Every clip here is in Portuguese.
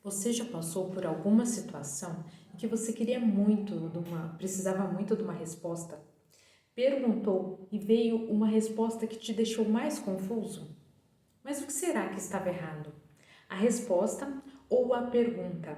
Você já passou por alguma situação em que você queria muito precisava muito de uma resposta? Perguntou e veio uma resposta que te deixou mais confuso? Mas o que será que estava errado? A resposta ou a pergunta?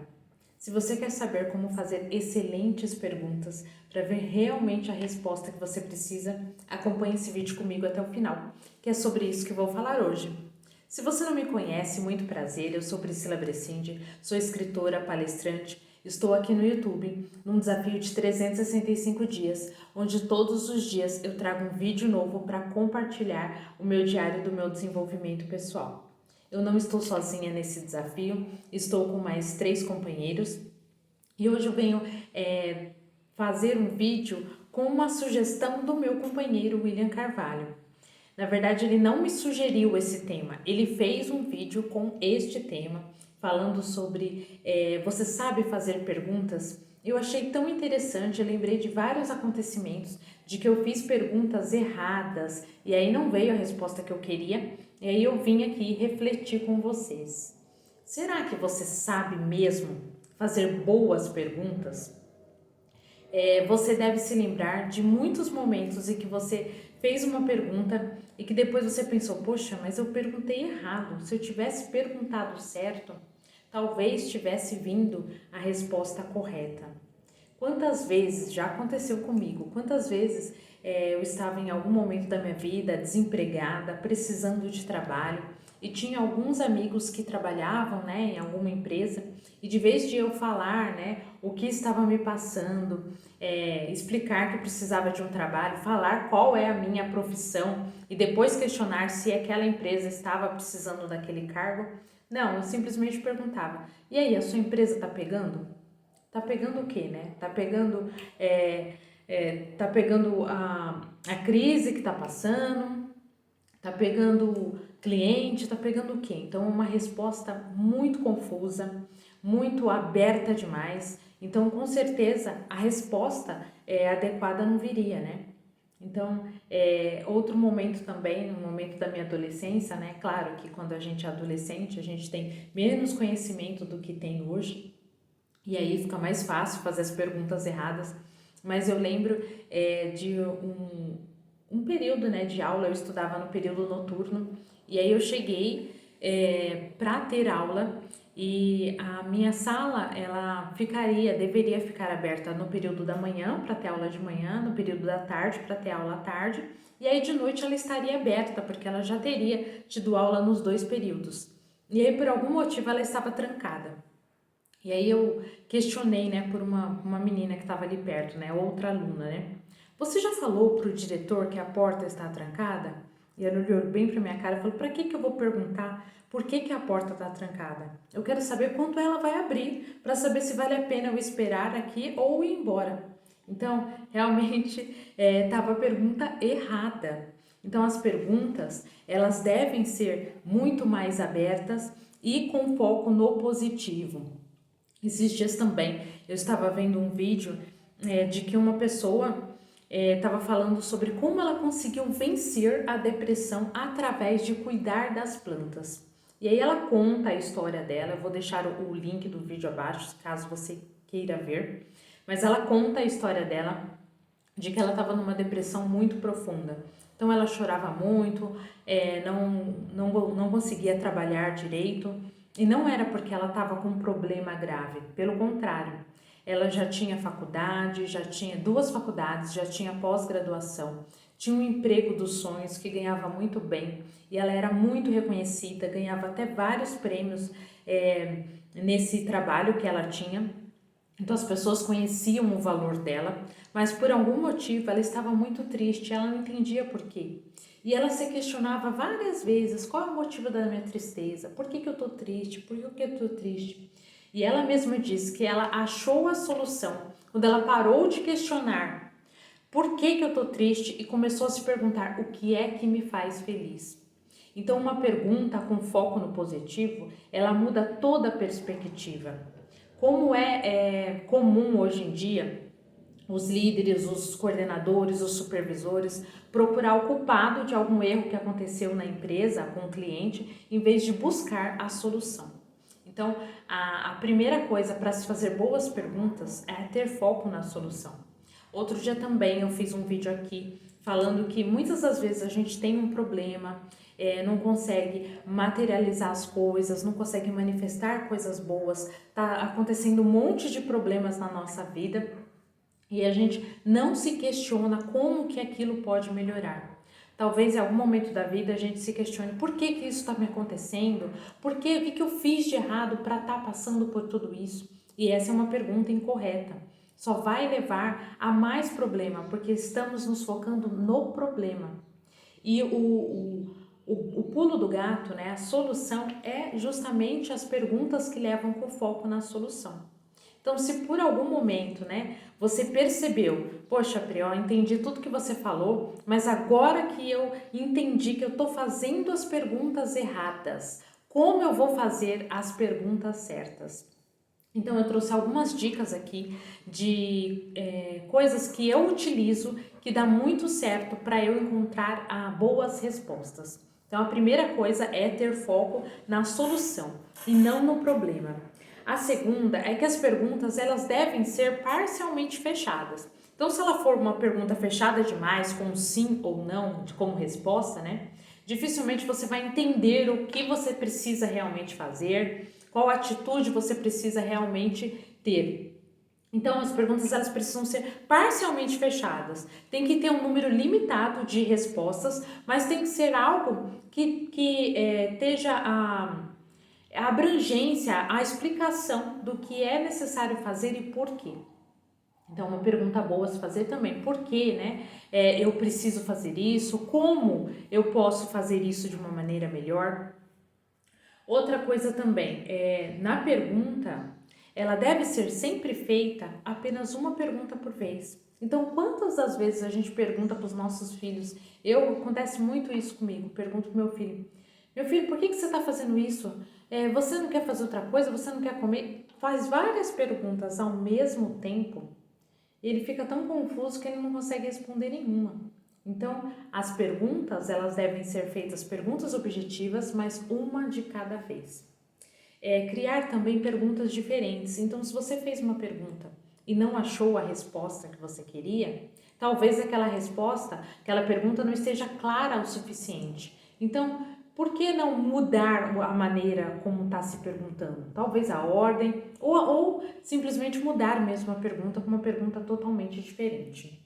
Se você quer saber como fazer excelentes perguntas para ver realmente a resposta que você precisa, acompanhe esse vídeo comigo até o final, que é sobre isso que vou falar hoje. Se você não me conhece, muito prazer, eu sou Priscila Brecindi, sou escritora, palestrante, estou aqui no YouTube num desafio de 365 dias, onde todos os dias eu trago um vídeo novo para compartilhar o meu diário do meu desenvolvimento pessoal. Eu não estou sozinha nesse desafio, estou com mais 3 companheiros e hoje eu venho fazer um vídeo com uma sugestão do meu companheiro William Carvalho. Na verdade, ele não me sugeriu esse tema, ele fez um vídeo com este tema, falando sobre você sabe fazer perguntas? Eu achei tão interessante, eu lembrei de vários acontecimentos, de que eu fiz perguntas erradas e aí não veio a resposta que eu queria, e aí eu vim aqui refletir com vocês. Será que você sabe mesmo fazer boas perguntas? Você deve se lembrar de muitos momentos em que você fez uma pergunta e que depois você pensou, poxa, mas eu perguntei errado. Se eu tivesse perguntado certo, talvez tivesse vindo a resposta correta. Quantas vezes já aconteceu comigo? Quantas vezes eu estava em algum momento da minha vida desempregada, precisando de trabalho e tinha alguns amigos que trabalhavam, né, em alguma empresa e de vez de eu falar, né, o que estava me passando, explicar que precisava de um trabalho, falar qual é a minha profissão e depois questionar se aquela empresa estava precisando daquele cargo, não, eu simplesmente perguntava: e aí, a sua empresa está pegando? Tá pegando o quê, né? Tá pegando a crise que tá passando, tá pegando cliente, tá pegando o quê? Então, uma resposta muito confusa, muito aberta demais. Então, com certeza, a resposta adequada não viria, né? Então, outro momento também, no momento da minha adolescência, né? Claro que quando a gente é adolescente, a gente tem menos conhecimento do que tem hoje, e aí fica mais fácil fazer as perguntas erradas. Mas eu lembro de um período, né, de aula, eu estudava no período noturno, e aí eu cheguei para ter aula e a minha sala, ela deveria ficar aberta no período da manhã, para ter aula de manhã, no período da tarde, para ter aula à tarde, e aí de noite ela estaria aberta, porque ela já teria tido aula nos 2 períodos. E aí, por algum motivo, ela estava trancada. E aí eu questionei, né, por uma menina que estava ali perto, né, outra aluna, né? Você já falou pro diretor que a porta está trancada? E ela olhou bem pra minha cara e falou, pra que eu vou perguntar por que a porta está trancada? Eu quero saber quando ela vai abrir, para saber se vale a pena eu esperar aqui ou ir embora. Então, realmente, estava a pergunta errada. Então, as perguntas, elas devem ser muito mais abertas e com foco no positivo. Esses dias também eu estava vendo um vídeo de que uma pessoa estava falando sobre como ela conseguiu vencer a depressão através de cuidar das plantas. E aí ela conta a história dela, eu vou deixar o link do vídeo abaixo, caso você queira ver. Mas ela conta a história dela de que ela estava numa depressão muito profunda. Então ela chorava muito, não conseguia trabalhar direito, e não era porque ela estava com um problema grave, pelo contrário, ela já tinha faculdade, já tinha 2 faculdades, já tinha pós-graduação, tinha um emprego dos sonhos que ganhava muito bem e ela era muito reconhecida, ganhava até vários prêmios nesse trabalho que ela tinha. Então as pessoas conheciam o valor dela, mas por algum motivo ela estava muito triste, ela não entendia por quê. E ela se questionava várias vezes, qual é o motivo da minha tristeza? Por que eu estou triste? Por que eu estou triste? E ela mesma disse que ela achou a solução quando ela parou de questionar por que eu estou triste e começou a se perguntar o que é que me faz feliz. Então uma pergunta com foco no positivo, ela muda toda a perspectiva. Como é comum hoje em dia os líderes, os coordenadores, os supervisores procurar o culpado de algum erro que aconteceu na empresa com o cliente, em vez de buscar a solução. Então, a primeira coisa para se fazer boas perguntas é ter foco na solução. Outro dia também eu fiz um vídeo aqui falando que muitas das vezes a gente tem um problema, não consegue materializar as coisas, não consegue manifestar coisas boas, tá acontecendo um monte de problemas na nossa vida e a gente não se questiona como que aquilo pode melhorar. Talvez em algum momento da vida a gente se questione por que isso está me acontecendo, o que eu fiz de errado para estar passando por tudo isso. E essa é uma pergunta incorreta. Só vai levar a mais problema, porque estamos nos focando no problema. E o pulo do gato, né, a solução é justamente as perguntas que levam com foco na solução. Então, se por algum momento, né, você percebeu, poxa, Prió, entendi tudo que você falou, mas agora que eu entendi que eu estou fazendo as perguntas erradas, como eu vou fazer as perguntas certas? Então, eu trouxe algumas dicas aqui de coisas que eu utilizo que dá muito certo para eu encontrar boas respostas. Então, a primeira coisa é ter foco na solução e não no problema. A segunda é que as perguntas elas devem ser parcialmente fechadas. Então, se ela for uma pergunta fechada demais, com sim ou não como resposta, né? Dificilmente você vai entender o que você precisa realmente fazer, qual atitude você precisa realmente ter. Então, as perguntas elas precisam ser parcialmente fechadas. Tem que ter um número limitado de respostas, mas tem que ser algo que esteja a abrangência, a explicação do que é necessário fazer e por quê. Então, uma pergunta boa a se fazer também, por que, né? Eu preciso fazer isso? Como eu posso fazer isso de uma maneira melhor? Outra coisa também, na pergunta, ela deve ser sempre feita apenas uma pergunta por vez. Então, quantas das vezes a gente pergunta para os nossos filhos? Acontece muito isso comigo, pergunto para meu filho, por que você está fazendo isso? Você não quer fazer outra coisa? Você não quer comer? Faz várias perguntas ao mesmo tempo. Ele fica tão confuso que ele não consegue responder nenhuma. Então, as perguntas, elas devem ser feitas perguntas objetivas, mas uma de cada vez. Criar também perguntas diferentes. Então, se você fez uma pergunta e não achou a resposta que você queria, talvez aquela resposta, aquela pergunta não esteja clara o suficiente. Então, por que não mudar a maneira como está se perguntando? Talvez a ordem ou simplesmente mudar mesmo a pergunta com uma pergunta totalmente diferente.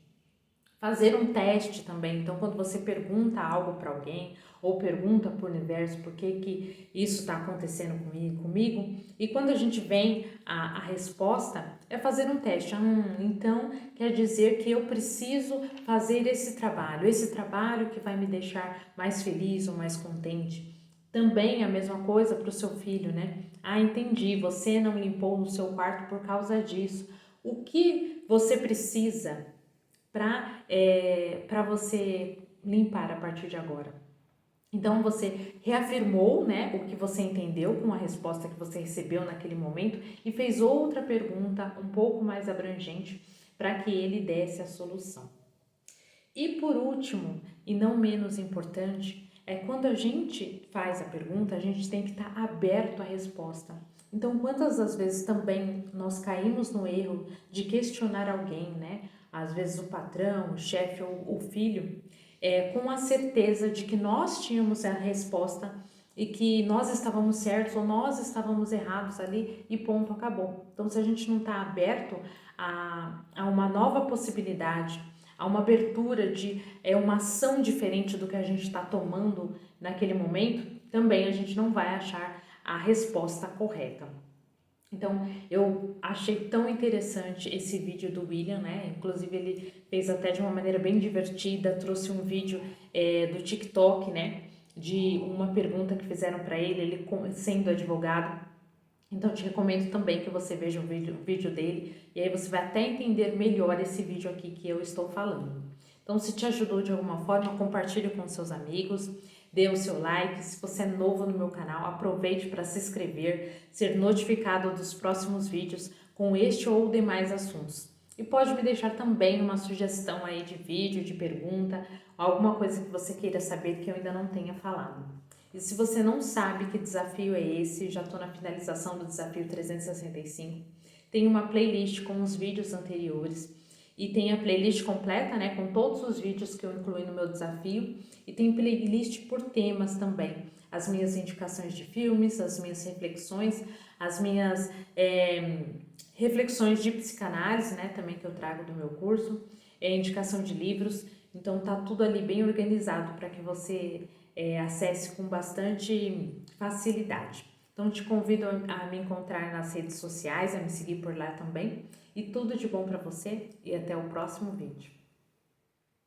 Fazer um teste também. Então, quando você pergunta algo para alguém ou pergunta para o universo por que isso está acontecendo comigo, e quando a gente vem a resposta, é fazer um teste. Então quer dizer que eu preciso fazer esse trabalho que vai me deixar mais feliz ou mais contente. Também a mesma coisa para o seu filho, né? Entendi, você não limpou o seu quarto por causa disso. O que você precisa para você limpar a partir de agora? Então você reafirmou, né, o que você entendeu com a resposta que você recebeu naquele momento e fez outra pergunta um pouco mais abrangente para que ele desse a solução. E por último, e não menos importante, quando a gente faz a pergunta, a gente tem que estar aberto à resposta. Então, quantas das vezes também nós caímos no erro de questionar alguém, né? Às vezes o patrão, o chefe ou o filho, com a certeza de que nós tínhamos a resposta e que nós estávamos certos ou nós estávamos errados ali e ponto, acabou. Então, se a gente não está aberto a uma nova possibilidade, a uma abertura de uma ação diferente do que a gente está tomando naquele momento, também a gente não vai achar a resposta correta. Então, eu achei tão interessante esse vídeo do William, né? Inclusive, ele fez até de uma maneira bem divertida, trouxe um vídeo do TikTok, né? De uma pergunta que fizeram para ele sendo advogado. Então, eu te recomendo também que você veja o vídeo dele e aí você vai até entender melhor esse vídeo aqui que eu estou falando. Então, se te ajudou de alguma forma, compartilhe com seus amigos, dê o seu like. Se você é novo no meu canal, aproveite para se inscrever, ser notificado dos próximos vídeos com este ou demais assuntos. E pode me deixar também uma sugestão aí de vídeo, de pergunta, alguma coisa que você queira saber que eu ainda não tenha falado. E se você não sabe que desafio é esse, já estou na finalização do desafio 365. Tem uma playlist com os vídeos anteriores e tem a playlist completa, né, com todos os vídeos que eu incluí no meu desafio, e tem playlist por temas também. As minhas indicações de filmes, as minhas reflexões, as minhas reflexões de psicanálise, né, também que eu trago do meu curso, indicação de livros. Então tá tudo ali bem organizado para que você acesse com bastante facilidade. Então te convido a me encontrar nas redes sociais, a me seguir por lá também. E tudo de bom para você e até o próximo vídeo.